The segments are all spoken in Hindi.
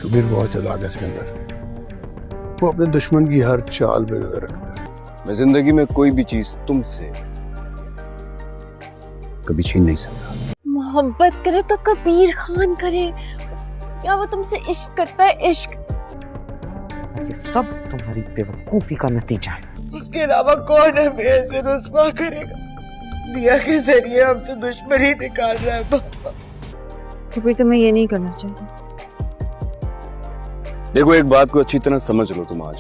कबीर बहुत चालाक है सिकंदर। वो अपने दुश्मन की हर चाल पे नजर रखता है। मैं जिंदगी में कोई भी चीज तुमसे कभी छीन नहीं सकता। मोहब्बत करे तो कबीर खान करे, या वो तुमसे इश्क करता है। इश्क ये सब तुम्हारी बेवकूफी का नतीजा है। उसके अलावा कौन हमें ऐसे रुस्वा करेगा? रिया के जरिए हमसे दुश्मनी निकाल रहा है पापा। कबीर तुम्हें ये नहीं करना चाहिए। देखो, एक बात को अच्छी तरह समझ लो तुम आज,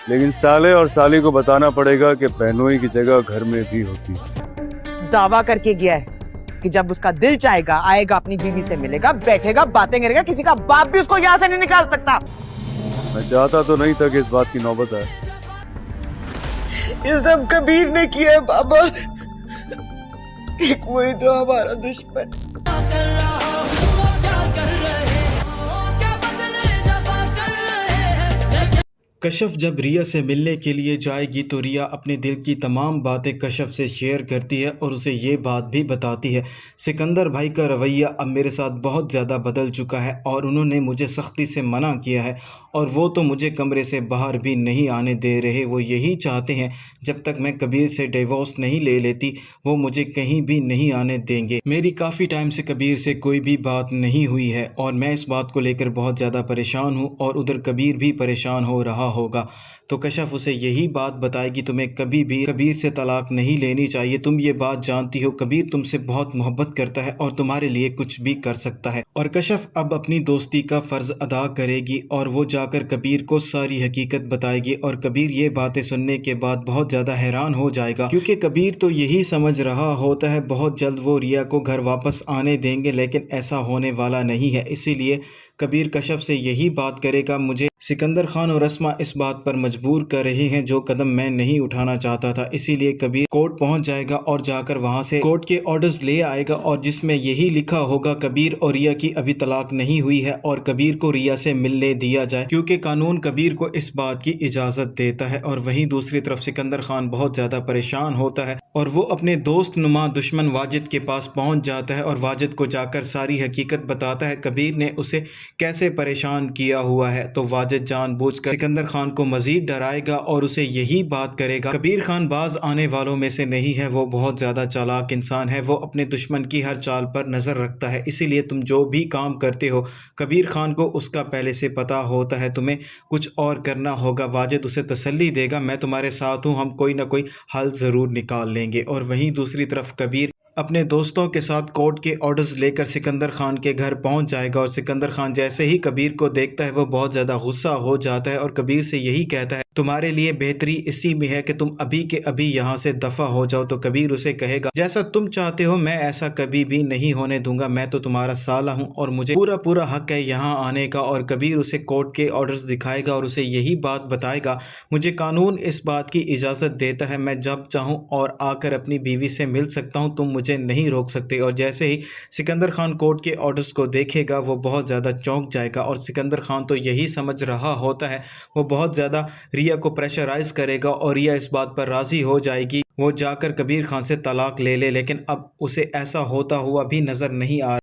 लेकिन साले और साली को बताना पड़ेगा कि बहनोई की जगह घर में भी होती है। दावा करके गया है कि जब उसका दिल चाहेगा आएगा, अपनी बीवी से मिलेगा, बैठेगा, बातें करेगा। किसी का बाप भी उसको यहाँ से नहीं निकाल सकता। मैं चाहता तो नहीं था कि इस बात की नौबत आए। ये सब कबीर ने किया है बाबा। एक वही तो हमारा दुश्मन। कशफ जब रिया से मिलने के लिए जाएगी तो रिया अपने दिल की तमाम बातें कशफ से शेयर करती है और उसे ये बात भी बताती है, सिकंदर भाई का रवैया अब मेरे साथ बहुत ज़्यादा बदल चुका है और उन्होंने मुझे सख्ती से मना किया है और वो तो मुझे कमरे से बाहर भी नहीं आने दे रहे। वो यही चाहते हैं जब तक मैं कबीर से डिवोर्स नहीं ले लेती वो मुझे कहीं भी नहीं आने देंगे। मेरी काफ़ी टाइम से कबीर से कोई भी बात नहीं हुई है और मैं इस बात को लेकर बहुत ज़्यादा परेशान हूँ और उधर कबीर भी परेशान हो रहा होगा। तो कशफ उसे यही बात बताएगी, तुम्हें कभी भी कबीर से तलाक नहीं लेनी चाहिए। तुम ये बात जानती हो कबीर तुमसे बहुत मोहब्बत करता है और तुम्हारे लिए कुछ भी कर सकता है। और कशफ अब अपनी दोस्ती का फ़र्ज़ अदा करेगी और वो जाकर कबीर को सारी हकीकत बताएगी और कबीर ये बातें सुनने के बाद बहुत ज़्यादा हैरान हो जाएगा, क्योंकि कबीर तो यही समझ रहा होता है बहुत जल्द वो रिया को घर वापस आने देंगे, लेकिन ऐसा होने वाला नहीं है। इसीलिए कबीर कशफ से यही बात करेगा, मुझे सिकंदर खान और रस्मा इस बात पर मजबूर कर रहे हैं जो कदम मैं नहीं उठाना चाहता था। इसीलिए कबीर कोर्ट पहुंच जाएगा और जाकर वहां से कोर्ट के ऑर्डर्स ले आएगा और जिसमें यही लिखा होगा कबीर और रिया की अभी तलाक नहीं हुई है और कबीर को रिया से मिलने दिया जाए, क्योंकि कानून कबीर को इस बात की इजाज़त देता है। और वहीं दूसरी तरफ सिकंदर खान बहुत ज़्यादा परेशान होता है और वो अपने दोस्त नुमा दुश्मन वाजिद के पास पहुँच जाता है और वाजिद को जाकर सारी हकीकत बताता है कबीर ने उसे कैसे परेशान किया हुआ है। तो वाजिद जानबूझकर सिकंदर खान को मजीद डराएगा और उसे यही बात करेगा, कबीर खान बाज आने वालों में से नहीं है, वो बहुत ज़्यादा चालाक इंसान है, वो अपने दुश्मन की हर चाल पर नज़र रखता है। इसीलिए तुम जो भी काम करते हो कबीर खान को उसका पहले से पता होता है, तुम्हें कुछ और करना होगा। वाजिद उसे तसल्ली देगा, मैं तुम्हारे साथ हूँ, हम कोई ना कोई हल ज़रूर निकाल लेंगे। और वहीं दूसरी तरफ कबीर अपने दोस्तों के साथ कोर्ट के ऑर्डर्स लेकर सिकंदर खान के घर पहुंच जाएगा और सिकंदर खान जैसे ही कबीर को देखता है वो बहुत ज़्यादा गुस्सा हो जाता है और कबीर से यही कहता है तुम्हारे लिए बेहतरी इसी में है कि तुम अभी के अभी यहाँ से दफ़ा हो जाओ। तो कबीर उसे कहेगा जैसा तुम चाहते हो, मैं ऐसा कभी भी नहीं होने दूंगा, मैं तो तुम्हारा साला हूँ और मुझे पूरा पूरा हक है यहाँ आने का। और कबीर उसे कोर्ट के ऑर्डर्स दिखाएगा और उसे यही बात बताएगा, मुझे कानून इस बात की इजाज़त देता है, मैं जब चाहूँ और आकर अपनी बीवी से मिल सकता हूँ, तुम मुझे नहीं रोक सकते। और जैसे ही सिकंदर खान कोर्ट के ऑर्डर्स को देखेगा वो बहुत ज़्यादा चौंक जाएगा और सिकंदर खान तो यही समझ रहा होता है, वो बहुत ज़्यादा रिया को प्रेशराइज करेगा और रिया इस बात पर राज़ी हो जाएगी, वो जाकर कबीर खान से तलाक ले ले। लेकिन अब उसे ऐसा होता हुआ भी नज़र नहीं आ